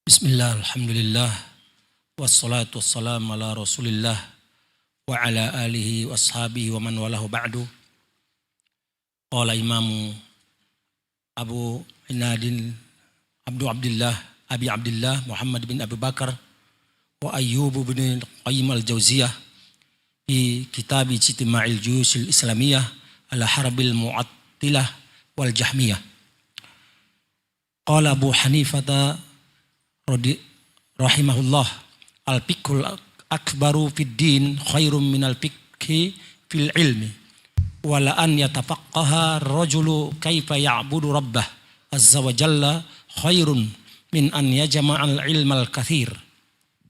Bismillah, alhamdulillah, wassalatu wassalamu ala rasulillah wa ala alihi wa ashabihi wa man walahu ba'du. Qala imamu Abu Inadin Abi Abdillah Muhammad bin Abu Bakar wa Ayyub bin Qayyim al-Jawziyah fi kitab Ijtima'il Juyushil Islamiyah ala Harbil Mu'attilah wal Jahmiyah. Qala Abu Hanifah rahimahullah, al-fiqhul akbaru fid din khairum min al-fiqhi fil ilmi wala an yatafaqqaha rajulu kaifa ya'budu rabbah azza wa jalla khairun min an yajma'al ilmal kathir.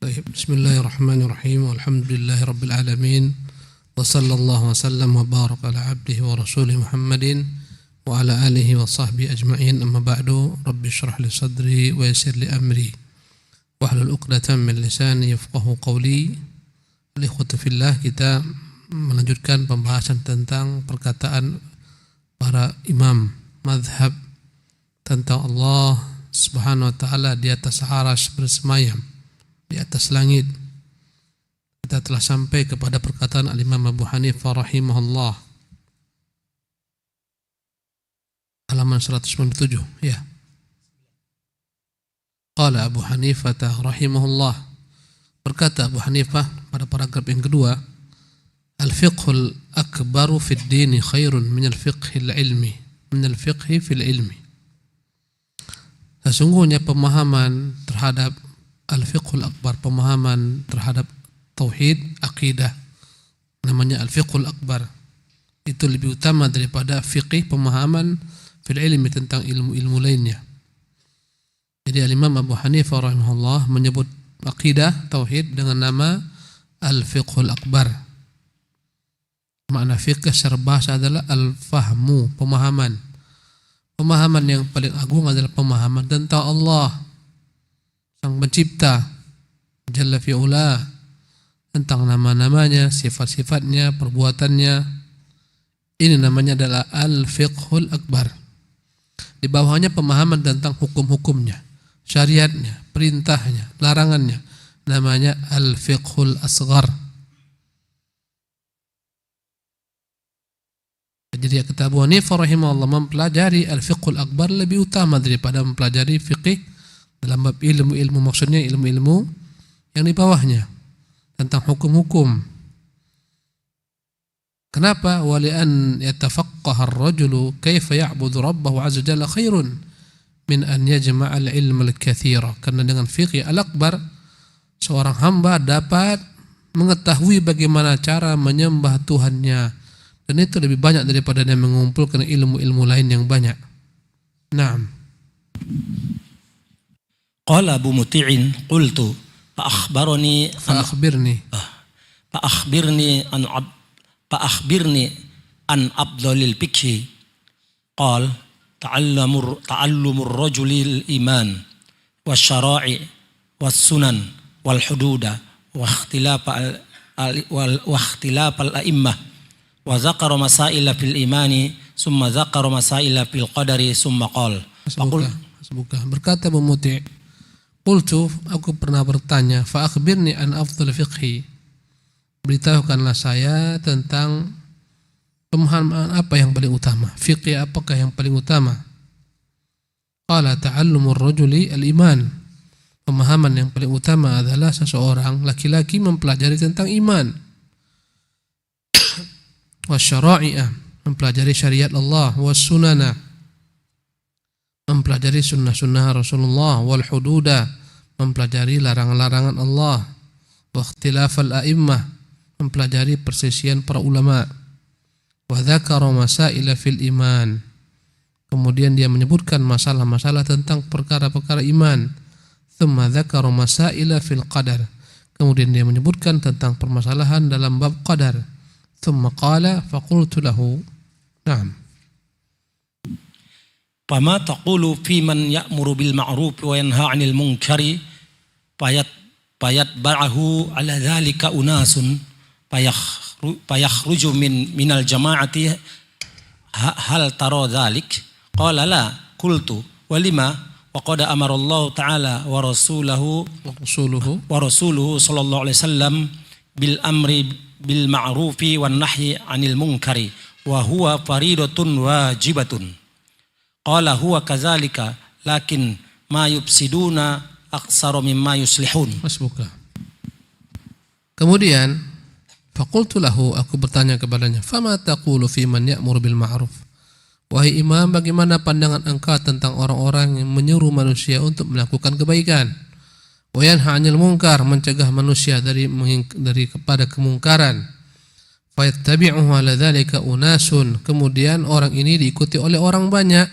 Bismillahirrahmanirrahim. Walhamdulillahi rabbil alamin. Wa sallallahu wa sallam wa baraka ala abdihi wa rasulih Muhammadin wa ala alihi wa sahbihi ajma'in. Amma ba'du. Rabbi shrah li sadri wa yassir li amri wahlul 'uqdatam min lisani yafqahu qawli. Ikhwatu fillah, kita melanjutkan pembahasan tentang perkataan para imam mazhab tentang Allah Subhanahu wa taala di atas arasy bersemayam di atas langit. Kita telah sampai kepada perkataan al-Imam Abu Hanifah rahimahullah, halaman 197, ya. Qala Abu Hanifah rahimahullah, berkata Abu Hanifah pada paragraf yang kedua, al-fiqhul akbaru fid dini khairun min al-fiqhil ilmi, min al-fiqhi fil ilmi. Sesungguhnya pemahaman terhadap al-fiqhul akbar, pemahaman terhadap tauhid, akidah, namanya al-fiqhul akbar, itu lebih utama daripada fiqih, pemahaman fil ilmi tentang ilmu-ilmu lainnya. Jadi al-Imam Abu Hanifah rahimahullah menyebut akidah, tauhid dengan nama al-fiqhul akbar. Makna fiqh secara bahasa adalah al-fahmu, pemahaman. Pemahaman yang paling agung adalah pemahaman tentang Allah Sang Pencipta Jalla fi'ula, tentang nama-namanya, sifat-sifatnya, perbuatannya. Ini namanya adalah al-fiqhul akbar. Di bawahnya pemahaman tentang hukum-hukumnya, syariatnya, perintahnya, larangannya, namanya al-fiqhul asghar. Jadi kata Abu Hanifah rahimahullah, mempelajari al-fiqhul akbar lebih utama daripada mempelajari fiqih dalam bab ilmu-ilmu, maksudnya ilmu-ilmu yang di bawahnya tentang hukum-hukum. Kenapa? Wali an yatafaqqaha ar-rajulu kaifa ya'budu rabbahu 'azza jalla khairun min an yajma'a al-ilma al-katsira. Karena dengan fiqh al-akbar seorang hamba dapat mengetahui bagaimana cara menyembah Tuhannya, dan itu lebih banyak daripada dia mengumpulkan ilmu-ilmu lain yang banyak. Naam. Qala Abu Muti'in qultu fa'akhbirni an afdalil fiqhi. Qal ta'allumur rajulil iman wasyara'i was-sunan wal hududa wa ikhtilafal a'immah wa dzakara masaila fil imani summa dzakara masaila fil qadari summa qala. Berkata Abu Muti', qultu, aku pernah bertanya, fa akhbirni an afdal fiqhi, beritahukanlah saya tentang pemahaman apa yang paling utama, fiqih apakah yang paling utama. Qala ta'allumur rajuli al-iman, pemahaman yang paling utama adalah seseorang laki-laki mempelajari tentang iman. Wasyara'i'ah, mempelajari syariat Allah. Wassunana, mempelajari sunnah-sunnah Rasulullah. Wal hududa, mempelajari larangan-larangan Allah. Wa ikhtilafal a'immah, mempelajari persisian para ulama. Wa dzakara masaila fil iman, kemudian dia menyebutkan masalah-masalah tentang perkara-perkara iman. Tsumma dzakara masaila fil qadar, kemudian dia menyebutkan tentang permasalahan dalam bab qadar. Tsumma qala faqultu lahu, na'am. Fama taqulu fi man ya'muru bil ma'ruf wa yanha 'anil munkari fayatba'ahu 'ala dzalika unasun fayakhruju minal jama'ati hal tara dzalik? Qala la. Qultu walima wa qad amarallahu ta'ala wa rasuluhu sallallahu alaihi wasallam bil amri bil ma'rufi wan nahyi 'anil munkari wa huwa faridatun wajibatun. Qala huwa kadzalika lakin ma yufsiduna aktsaru mimma yuslihun. Masbuka. Kemudian faqultu lahu, aku bertanya kepadanya, fama taqulu fi man ya'muru bil ma'ruf? Wahai imam, bagaimana pandangan engkau tentang orang-orang yang menyuruh manusia untuk melakukan kebaikan? Wa yanha 'anil munkar, mencegah manusia dari kepada kemungkaran. Fa yattabi'uhu 'ala dzalika unasun, kemudian orang ini diikuti oleh orang banyak,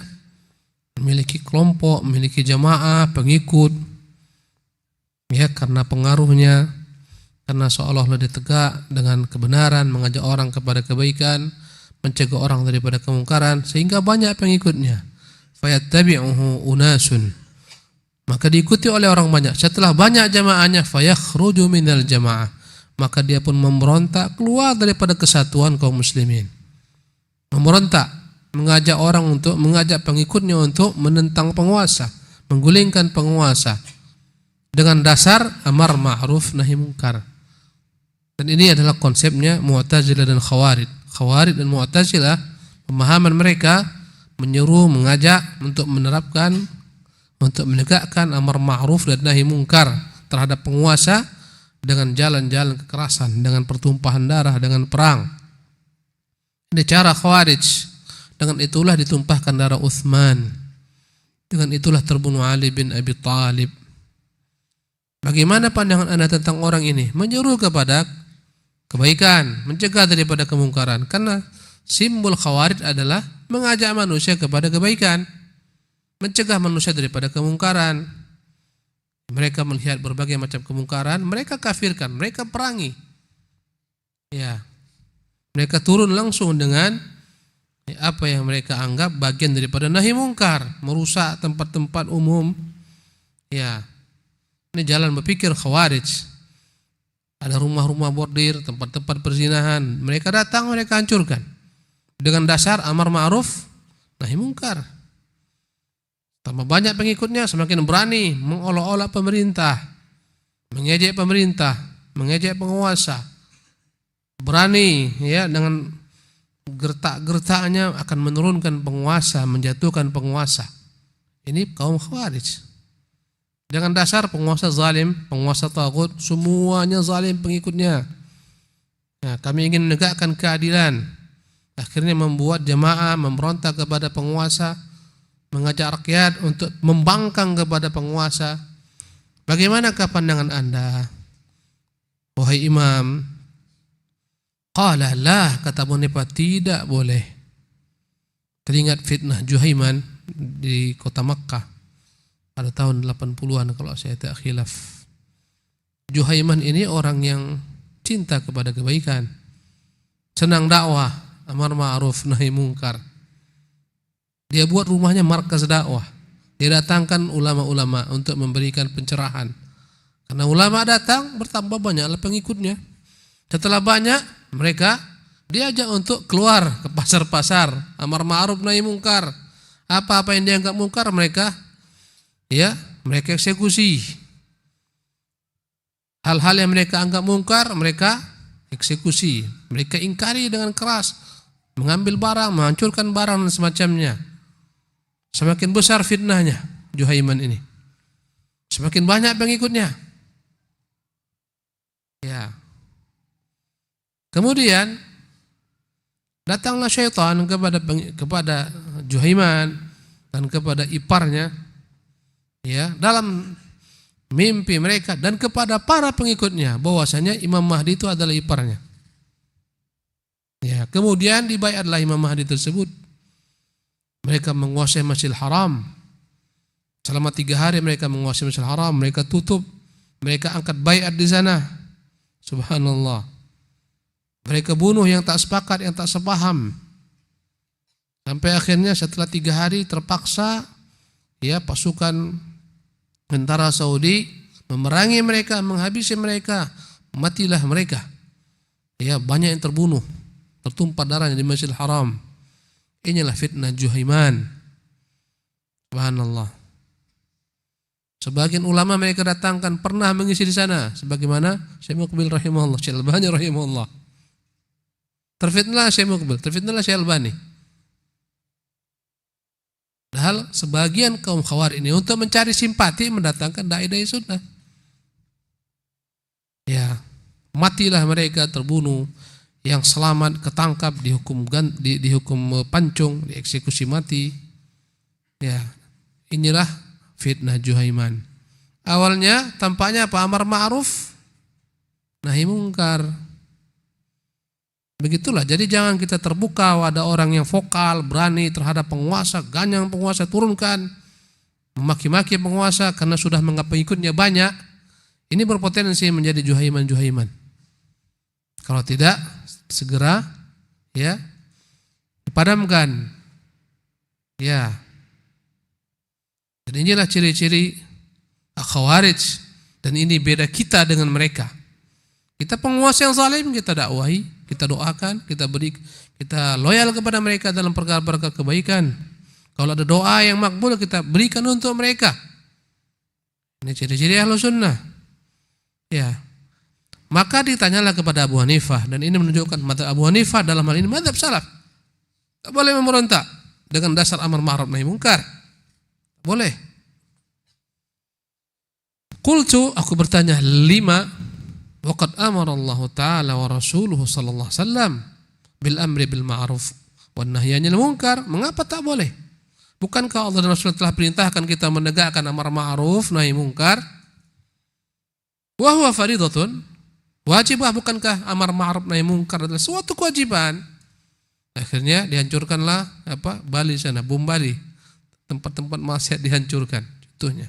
memiliki kelompok, memiliki jamaah, pengikut. Ya, karena pengaruhnya, karena seolah-olah dia tegak dengan kebenaran, mengajak orang kepada kebaikan, mencegah orang daripada kemungkaran, sehingga banyak pengikutnya. Fayattabi'uhu unasun, maka diikuti oleh orang banyak. Setelah banyak jamaahnya, fayakhruju minal jamaah, maka dia pun memberontak, keluar daripada kesatuan kaum muslimin. Memberontak, mengajak pengikutnya untuk menentang penguasa, menggulingkan penguasa dengan dasar amar ma'ruf nahi munkar. Dan ini adalah konsepnya Mu'tazilah dan Khawarij. Khawarij dan Mu'tazilah, pemahaman mereka menyuruh, mengajak untuk menerapkan, untuk menegakkan amar ma'ruf dan nahi munkar terhadap penguasa dengan jalan-jalan kekerasan, dengan pertumpahan darah, dengan perang. Ini cara Khawarij. Dengan itulah ditumpahkan darah Utsman. Dengan itulah terbunuh Ali bin Abi Thalib. Bagaimana pandangan Anda tentang orang ini? Menyuruh kepada kebaikan, mencegah daripada kemungkaran. Karena simbol Khawarij adalah mengajak manusia kepada kebaikan, mencegah manusia daripada kemungkaran. Mereka melihat berbagai macam kemungkaran, mereka kafirkan, mereka perangi. Ya, mereka turun langsung dengan apa yang mereka anggap bagian daripada nahi mungkar, merusak tempat-tempat umum. Ya, ini jalan berpikir Khawarij. Ada rumah-rumah bordir, tempat-tempat perzinahan, mereka datang, mereka hancurkan dengan dasar amar ma'ruf nahi munkar. Tambah banyak pengikutnya, semakin berani mengolok-olok pemerintah, mengejek pemerintah, mengejek penguasa. Berani, ya, dengan gertak-gertaknya akan menurunkan penguasa, menjatuhkan penguasa. Ini kaum Khawarij. Dengan dasar penguasa zalim, penguasa taghut, semuanya zalim pengikutnya. Nah, kami ingin menegakkan keadilan. Akhirnya membuat jamaah memberontak kepada penguasa, mengajak rakyat untuk membangkang kepada penguasa. Bagaimanakah pandangan Anda, wahai imam? Qala la, kata Munifah, tidak boleh. Teringat fitnah Juhaiman di kota Makkah pada tahun 80-an kalau saya tak khilaf. Juhaiman ini orang yang cinta kepada kebaikan, senang dakwah, amar ma'ruf nahi munkar. Dia buat rumahnya markas dakwah. Dia datangkan ulama-ulama untuk memberikan pencerahan. Karena ulama datang, bertambah banyaklah pengikutnya. Setelah banyak, mereka diajak untuk keluar ke pasar-pasar, amar ma'ruf nahi munkar. Apa-apa yang dianggap munkar mereka eksekusi. Hal-hal yang mereka anggap mungkar, mereka eksekusi. Mereka ingkari dengan keras, mengambil barang, menghancurkan barang dan semacamnya. Semakin besar fitnahnya Juhaiman ini, semakin banyak pengikutnya. Ya. Kemudian datanglah syaitan kepada Juhaiman dan kepada iparnya, ya, dalam mimpi mereka dan kepada para pengikutnya, bahwasanya Imam Mahdi itu adalah iparnya. Ya, kemudian dibaiatlah Imam Mahdi tersebut. Mereka menguasai Masjidil Haram. Selama 3 hari mereka menguasai Masjidil Haram, mereka tutup, mereka angkat baiat di sana. Subhanallah. Mereka bunuh yang tak sepakat, yang tak sepaham. Sampai akhirnya setelah 3 hari terpaksa, ya, pasukan tentara Saudi memerangi mereka, menghabisi mereka, matilah mereka. Ya, banyak yang terbunuh, tertumpah darahnya di Masjidil Haram. Inilah fitnah Juhaiman. Subhanallah. Sebagian ulama mereka datangkan pernah mengisi di sana, sebagaimana Syekh Muqbil rahimahullah, Syekh Albani rahimahullah. Terfitnah Syekh Muqbil, terfitnah Syekh Albani. Padahal sebagian kaum Khawarij ini untuk mencari simpati mendatangkan dai-dai sunnah. Ya, matilah mereka, terbunuh. Yang selamat ketangkap dihukum pancung, dieksekusi mati. Ya, inilah fitnah Juhaiman. Awalnya tampaknya apa? Amar ma'ruf nahi mungkar. Begitulah. Jadi jangan kita terbuka ada orang yang vokal, berani terhadap penguasa, ganyang penguasa, turunkan, memaki-maki penguasa karena sudah menganggap pengikutnya banyak. Ini berpotensi menjadi Juhaiman. Kalau tidak, segera ya dipadamkan. Ya. Dan inilah ciri-ciri Khawarij, dan ini beda kita dengan mereka. Kita penguasa yang zalim kita dakwahi, kita doakan, kita loyal kepada mereka dalam perkara-perkara kebaikan. Kalau ada doa yang makbul kita berikan untuk mereka. Ini ciri-ciri Ahlus Sunnah. Ya. Maka ditanyalah kepada Abu Hanifah, dan ini menunjukkan mazhab Abu Hanifah dalam hal ini mazhab salaf. Tak boleh memberontak dengan dasar amar ma'ruf nahi mungkar. Boleh. Qultu, aku bertanya, 5 waqad amara Allah Ta'ala wa rasuluhu sallallahu alaihi wasallam bil amri bil ma'ruf wan nahyi 'anil munkar. Mengapa tak boleh? Bukankah Allah dan Rasul telah perintahkan kita menegakkan amar ma'ruf nahi mungkar? Wa huwa faridatun. Wajibah, bukankah amar ma'ruf nahi mungkar adalah suatu kewajiban? Akhirnya dihancurkanlah Bali sana, bom Bali. Tempat-tempat maksiat dihancurkan. Contohnya.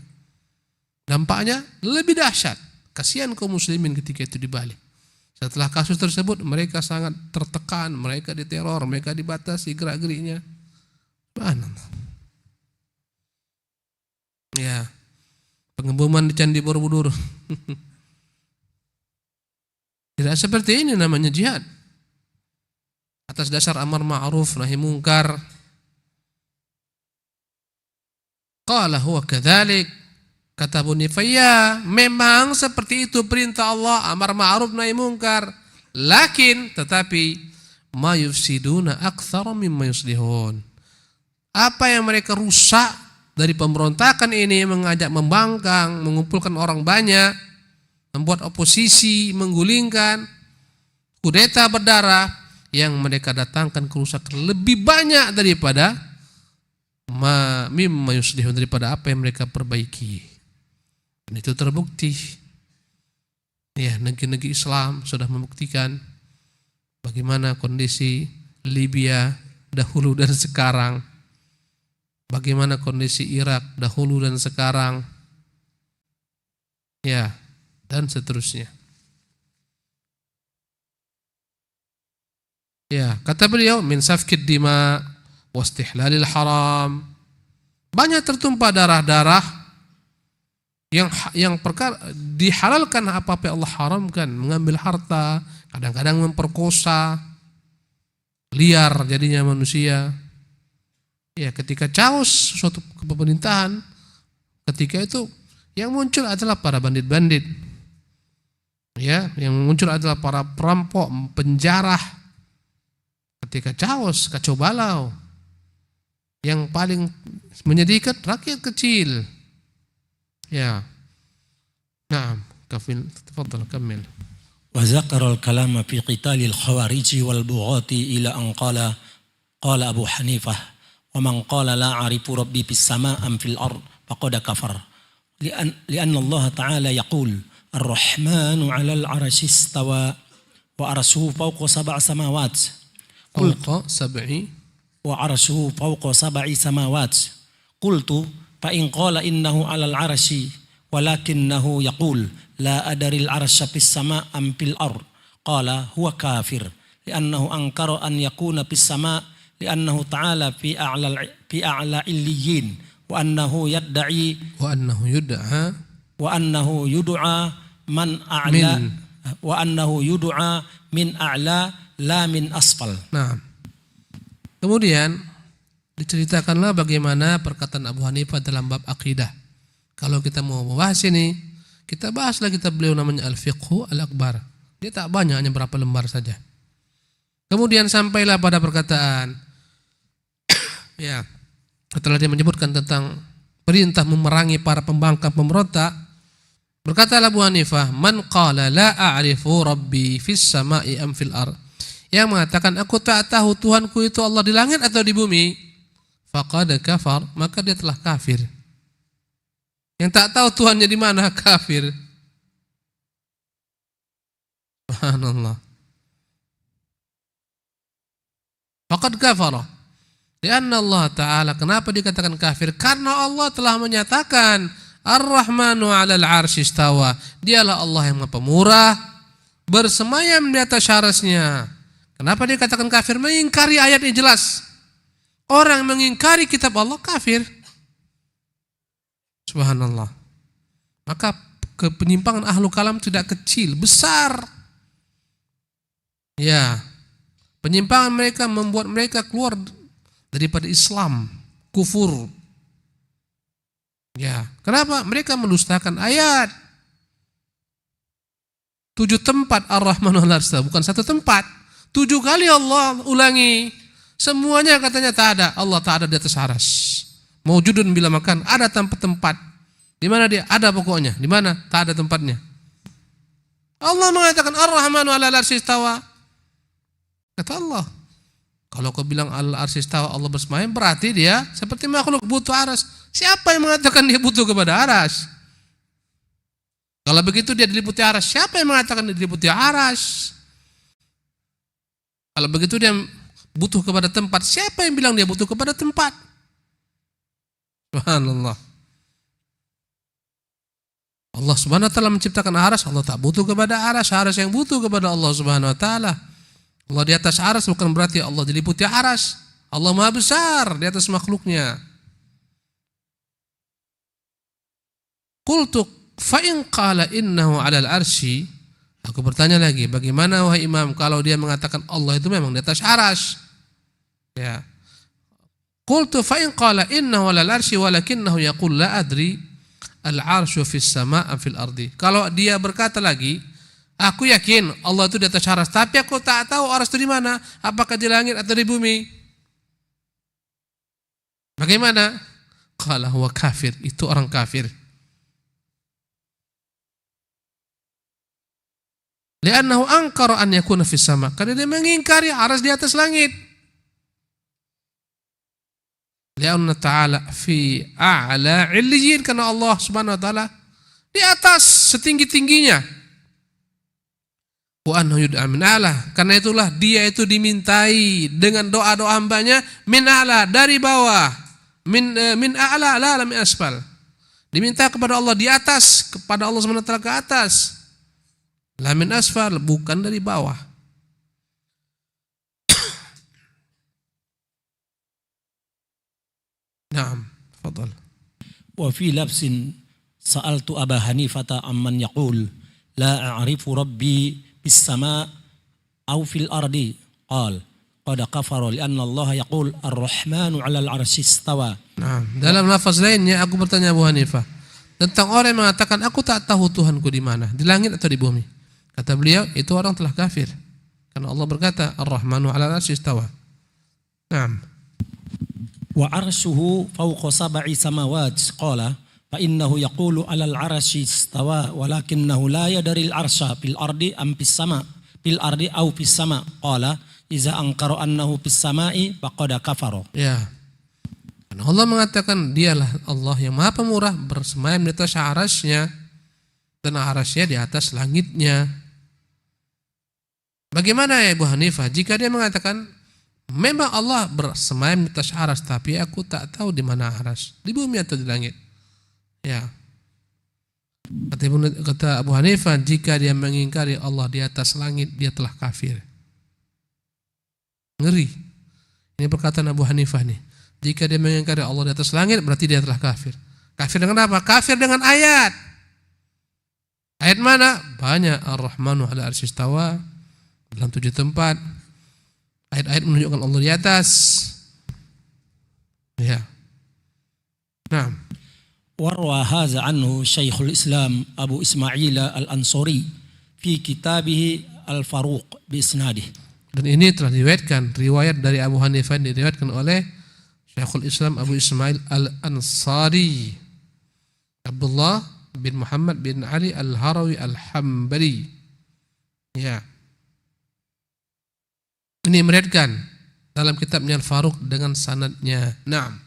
Dampaknya lebih dahsyat. Kasihan kaum muslimin ketika itu di Bali. Setelah kasus tersebut mereka sangat tertekan, mereka diteror, mereka dibatasi gerak-geriknya. Subhanallah. Ya. Pengeboman di Candi Borobudur. Tidak seperti ini namanya jihad. Atas dasar amar ma'ruf nahi mungkar. Qala huwa kadzalik. Kata Abu Hanifah, ya, memang seperti itu perintah Allah, amar ma'ruf nahi mungkar. Tetapi ma yufsiduna aktsara mimma yuslihun. Apa yang mereka rusak dari pemberontakan ini, mengajak membangkang, mengumpulkan orang banyak, membuat oposisi, menggulingkan, kudeta berdarah, yang mereka datangkan kerusakan lebih banyak daripada mimma yuslihun, daripada apa yang mereka perbaiki. Dan itu terbukti. Ya, negeri-negeri Islam sudah membuktikan bagaimana kondisi Libya dahulu dan sekarang, bagaimana kondisi Irak dahulu dan sekarang, ya, dan seterusnya. Ya, kata beliau, min safkid dima wastihlalil haram. Banyak tertumpah darah-darah yang perkara dihalalkan apa-apa yang Allah haramkan, mengambil harta, kadang-kadang memperkosa, liar jadinya manusia. Ya, ketika chaos suatu pemerintahan, ketika itu yang muncul adalah para bandit-bandit. Ya, yang muncul adalah para perampok, penjarah. Ketika chaos, kacau balau, yang paling menyedihkan rakyat kecil. Ya. Naam, tafadhal kammil. Wa zakara al-kalama fi qital al-khawarij wal bughati ila an qala Abu Hanifah wa man qala la a'rifu rabbi fis sama' am fil ard faqad kafar. Li'anna Allah Ta'ala yaqul ar-Rahmanu 'ala al-'arsy istawa wa arshuhu fawqa sab'i samawat. Fawqa sab'i wa arshuhu fawqa sab'i samawat. Qultu fa in qala innahu 'alal 'arsy walakinnahu yaqul la adaril 'arsya fis sama' am fil ard qala huwa kafir li'annahu ankara an yakuna fis sama' li'annahu ta'ala fi a'la illiyyin wa annahu yud'a man a'la wa annahu yud'a min a'la la min asfal. Nah, kemudian diceritakanlah bagaimana perkataan Abu Hanifah dalam bab akidah. Kalau kita mau membahas ini, kita bahaslah kitab beliau namanya Al-Fiqhu Al-Akbar. Dia tak banyak, hanya berapa lembar saja. Kemudian sampailah pada perkataan, ya, setelah dia menyebutkan tentang perintah memerangi para pembangkang pemberontak, berkatalah Abu Hanifah, man qala la a'rifu rabbi fis sama'i am fil ard, yang mengatakan aku tak tahu Tuhanku itu Allah di langit atau di bumi, faqad kafar, maka dia telah kafir. Yang tak tahu Tuhannya di mana kafir. Subhanallah. Faqad kafara. Karena Allah Ta'ala, kenapa dikatakan kafir? Karena Allah telah menyatakan Ar-Rahmanu 'alal 'arsy istawa. Dialah Allah yang Maha Pemurah, bersemayam di atas arasnya. Kenapa dikatakan kafir? Mengingkari ayat yang jelas. Orang mengingkari kitab Allah kafir. Subhanallah. Maka penyimpangan ahlu kalam tidak kecil, besar. Ya, penyimpangan mereka membuat mereka keluar daripada Islam, kufur. Ya, kenapa? Mereka mendustakan ayat. 7 tempat Ar-Rahmanu 'alal 'arsy, bukan 1 tempat. 7 kali Allah ulangi. Semuanya katanya tak ada. Allah tak ada di atas arsy. Maujudun bila makan, ada tempat. Di mana dia? Ada pokoknya. Di mana? Tak ada tempatnya. Allah mengatakan Ar-Rahmanu 'alal 'arsy istawa. Kata Allah, kalau kau bilang al-arsy istawa, Allah bersemayam, berarti dia seperti makhluk butuh aras. Siapa yang mengatakan dia butuh kepada aras? Kalau begitu dia diliputi aras, siapa yang mengatakan dia diliputi aras? Kalau begitu dia butuh kepada tempat, siapa yang bilang dia butuh kepada tempat? Subhanallah. Allah Subhanahu wa taala menciptakan aras, Allah tak butuh kepada aras yang butuh kepada Allah Subhanahu wa taala. Allah di atas aras bukan berarti Allah diliputi aras. Allah Maha besar di atas makhluknya. Qultu fa in qala innahu 'alal arsy, aku bertanya lagi, bagaimana wahai Imam kalau dia mengatakan Allah itu memang di atas aras? Ya. Qultu fa in qala innahu 'alal arsy walakinnahu yaqul la adri al-'arsyu fis sama' am fil ardi. Kalau dia berkata lagi, aku yakin Allah itu di atas aras, tapi aku tak tahu aras itu di mana, apakah di langit atau di bumi. Bagaimana? Qala huwa kafir, itu orang kafir. Li'annahu ankara an yakuna fis sama', karena dia mengingkari aras di atas langit. Li'anna ta'ala fi a'la 'illiyyin, karena Allah Subhanahu wa taala di atas setinggi-tingginya. Wa annahu yud'a min a'la, karena itulah dia itu dimintai dengan doa-doa hambanya min a'la, dari bawah, min a'la la min asfal. Diminta kepada Allah di atas, kepada Allah Subhanahu wa taala ke atas. La min asfal, bukan dari bawah. Naam, tafadhal. Wa fi labsin sa'altu Aba Hanifata amman yaqul la a'rifu rabbi bis sama' aw fil ardi, qal qad kafara li'anna Allah yaqul ar-rahmanu 'alal 'arsy istawa. Nah, dalam lafaz lainnya aku bertanya Abu Hanifah tentang orang yang mengatakan aku tak tahu Tuhanku di mana, di langit atau di bumi. Kata beliau, itu orang telah kafir. Karena Allah berkata ar-rahmanu 'alal 'arsy istawa. Naam. Wa arshuhu fawqa sab'i samawat, qala fa innahu yaqulu 'alal 'arsy istawa walakinnahu la yadri al-'arsya fil ardi am fis sama', fil ardi aw fis sama', qala iza ankara annahu fis sama'i faqad kafara. Ya. Karena Allah mengatakan dialah Allah yang Maha Pemurah, bersemayam di atas arasy-Nya, dan arasy-Nya di atas langitnya. Bagaimana ya Abu Hanifah jika dia mengatakan memang Allah bersemayam di atas aras, tapi aku tak tahu di mana aras, di bumi atau di langit? Ya. Kata Abu Hanifah, jika dia mengingkari Allah di atas langit, dia telah kafir. Ngeri. Ini perkataan Abu Hanifah nih. Jika dia mengingkari Allah di atas langit, berarti dia telah kafir. Kafir dengan apa? Kafir dengan ayat. Ayat mana? Banyak. Ar-Rahmanu 'alal 'arsy istawa, dalam 7 tempat. Ayat-ayat menunjukkan Allah di atas. Ya. Nah. warwa hadza anhu Syekhul Islam Abu Ismail Al-Ansari fi kitabih Al-Faruq bi isnadih. Dan ini telah diriwayatkan, riwayat dari Abu Hanifah diriwayatkan oleh Syekhul Islam Abu Ismail Al-Ansari Abdullah bin Muhammad bin Ali Al-Harawi Al-Hambali. Ya. Ini meriwayatkan dalam kitabnya Al-Faruq dengan sanadnya. Naam.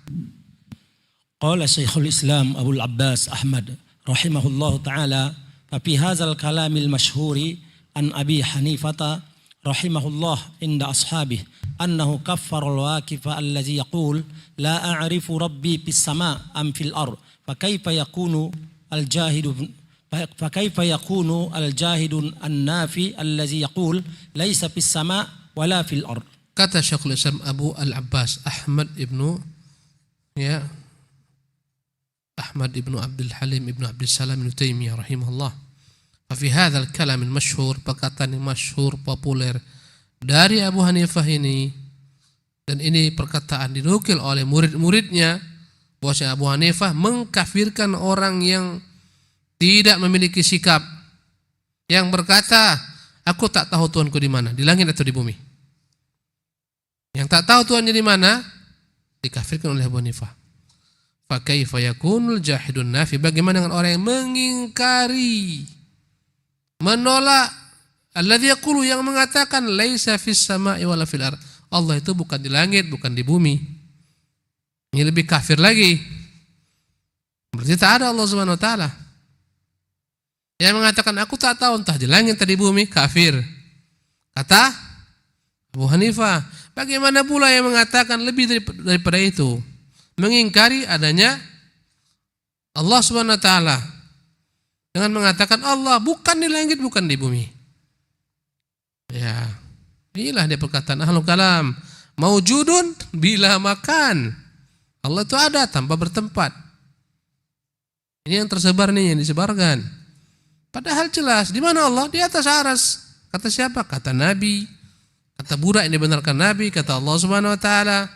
Qala Syekhul Islam Abu Al-Abbas Ahmad rahimahullahu taala fa fi hadzal kalamil masyhuri an Abi Hanifah rahimahullah inda ashabih annahu kaffara al-waqifa allazi yaqul la a'rifu rabbi fis sama' am fil ard fa kaifa yakunu al-jahidu an-nafi allazi yaqul laysa fis sama' wala fil ard. Kata Syekhul Islam Abu Al-Abbas Ahmad ibnu Abdul Halim ibnu Abdul Salam ibnu Taimiyah rahimahullah. Fi hadzal kalam al-masyhur, perkataan yang masyhur populer dari Abu Hanifah ini, dan ini perkataan dinukil oleh murid-muridnya, bahwa Abu Hanifah mengkafirkan orang yang tidak memiliki sikap, yang berkata, aku tak tahu Tuhanku di mana, di langit atau di bumi. Yang tak tahu Tuhannya di mana, dikafirkan oleh Abu Hanifah. Fa kaifa yakunul jahidun nafi, bagaimana dengan orang yang mengingkari, menolak alladzi yaqulu, yang mengatakan laisa fis sama'i wala fil ard, Allah itu bukan di langit, bukan di bumi. Ini lebih kafir lagi. Berarti tak ada Allah Subhanahu wa taala. Yang mengatakan aku tak tahu entah di langit atau di bumi, kafir. Kata Abu Hanifah. Bagaimana pula yang mengatakan lebih daripada itu, mengingkari adanya Allah Subhanahu wa taala dengan mengatakan Allah bukan di langit, bukan di bumi. Ya, inilah dia perkataan ahlul kalam, maujudun bila makan. Allah itu ada tanpa bertempat. Ini yang tersebar nih, yang disebarkan. Padahal jelas di mana Allah? Di atas aras. Kata siapa? Kata Nabi. Kata budak yang dibenarkan Nabi, kata Allah Subhanahu wa taala.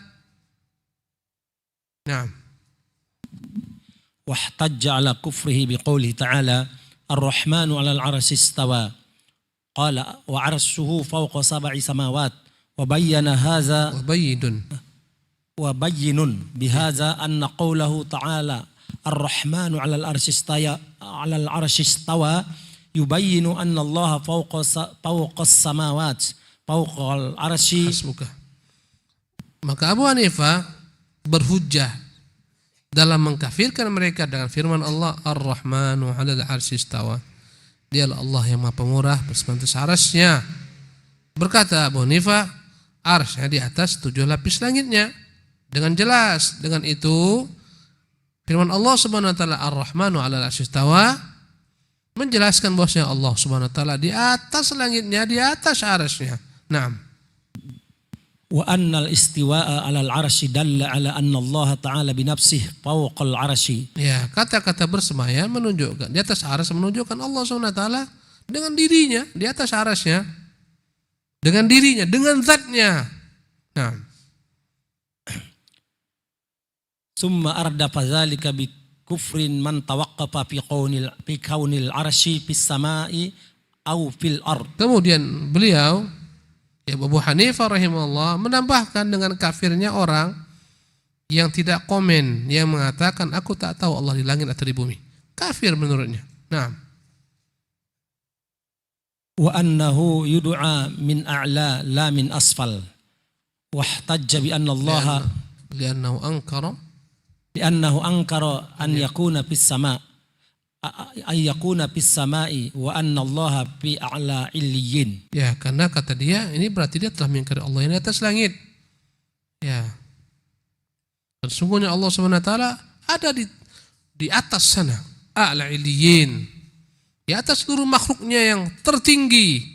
Naam. Wahtajja ala kufrihi biqaulihi ta'ala ar-rahmanu 'alal 'arsy istawa. Qala wa 'arshuhu fawqa sab'i samawat wa bayyana hadza wa bayyinun bihadza anna qawlahu ta'ala ar-rahmanu 'alal 'arsy istawa yubayyinu anna Allah fawqa as-samawat fawqa al-'arsy. Maka Abu Hanifah berhujjah dalam mengkafirkan mereka dengan firman Allah Ar-Rahmanu 'alal 'arsy istawa. Dialah Allah yang Maha Pemurah bersemangat arasnya. Berkata Abu Hanifah, arsy di atas 7 lapis langitnya. Dengan jelas, dengan itu firman Allah Subhanahu wa taala Ar-Rahmanu 'alal 'arsy istawa menjelaskan bahwasanya Allah Subhanahu wa taala di atas langitnya, di atas arasnya. Naam. Wa annal istiwa'a 'alal 'arsy dalla 'ala anna Allah ta'ala bi nafsihi fawqal 'arsy. Ya, kata-kata bersemayam menunjukkan di atas arsy, menunjukkan Allah Subhanahu wa taala dengan dirinya di atas arasnya. Dengan dirinya, dengan zatnya. Nah. Summa ardafa dzalika bi kufrin man tawaqqafa fi kaunil 'arsy fis sama'i aw fil ard. Kemudian beliau Abu Hanifah rahimahullah menambahkan dengan kafirnya orang yang tidak komen, yang mengatakan aku tak tahu Allah di langit atau di bumi. Kafir menurutnya. Nah. Wa annahu yud'a min a'la la min asfal. Wahtajja bi anna Allah li'annahu ankara an yakuna fis sama' ay yakuna fis sama'i wa anna Allah fi a'la illiyin. Ya, karena kata dia ini berarti dia telah mengingkari Allah yang di atas langit. Ya. Dan sungguhnya Allah Subhanahu wa taala ada di atas sana, a'la illiyin. Di atas seluruh makhluknya yang tertinggi.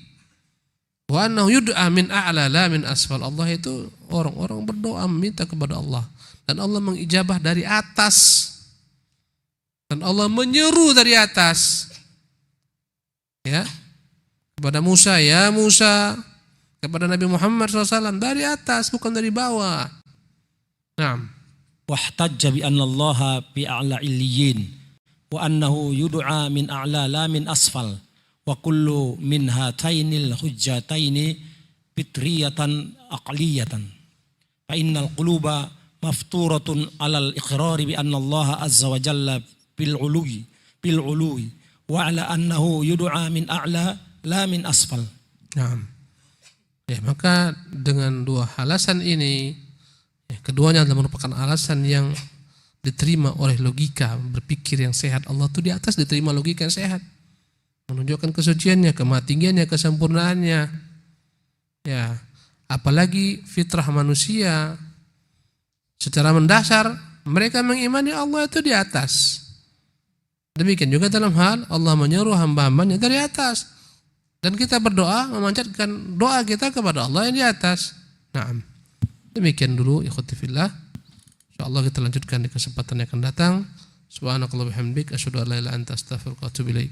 Wa annahu yud'a min a'la la min asfal. Allah itu orang-orang berdoa meminta kepada Allah dan Allah mengijabah dari atas. Dan Allah menyeru dari atas, ya, kepada Musa, ya Musa, kepada Nabi Muhammad SAW dari atas, bukan dari bawah. Nah, wahtajja bi anna Allah bi a'la illiyin wa annahu yud'a min a'la la min asfal wa kullu min hatainil hujjataini fitriyatan aqliyatan fa innal quluba mafturatun 'alal iqrari bi anna Allah azza wa jalla bil 'uluwi wa 'ala annahu yud'a min a'la la min asfal. Naam. Ya, maka dengan dua alasan ini, ya, keduanya adalah merupakan alasan yang diterima oleh logika berpikir yang sehat. Allah itu di atas, diterima logika yang sehat, menunjukkan kesuciannya, kemahatinggiannya, kesempurnaannya. Ya, apalagi fitrah manusia secara mendasar mereka mengimani Allah itu di atas. Demikian juga dalam hal Allah menyuruh hamba-hambanya dari atas. Dan kita berdoa memanjatkan doa kita kepada Allah yang di atas. Naam. Demikian dulu ikhwati fillah. Insyaallah kita lanjutkan di kesempatan yang akan datang. Subhanakallahumma wa bihamdik asyhadu an la ilaha illa anta astaghfiruka wa atubu ilaik.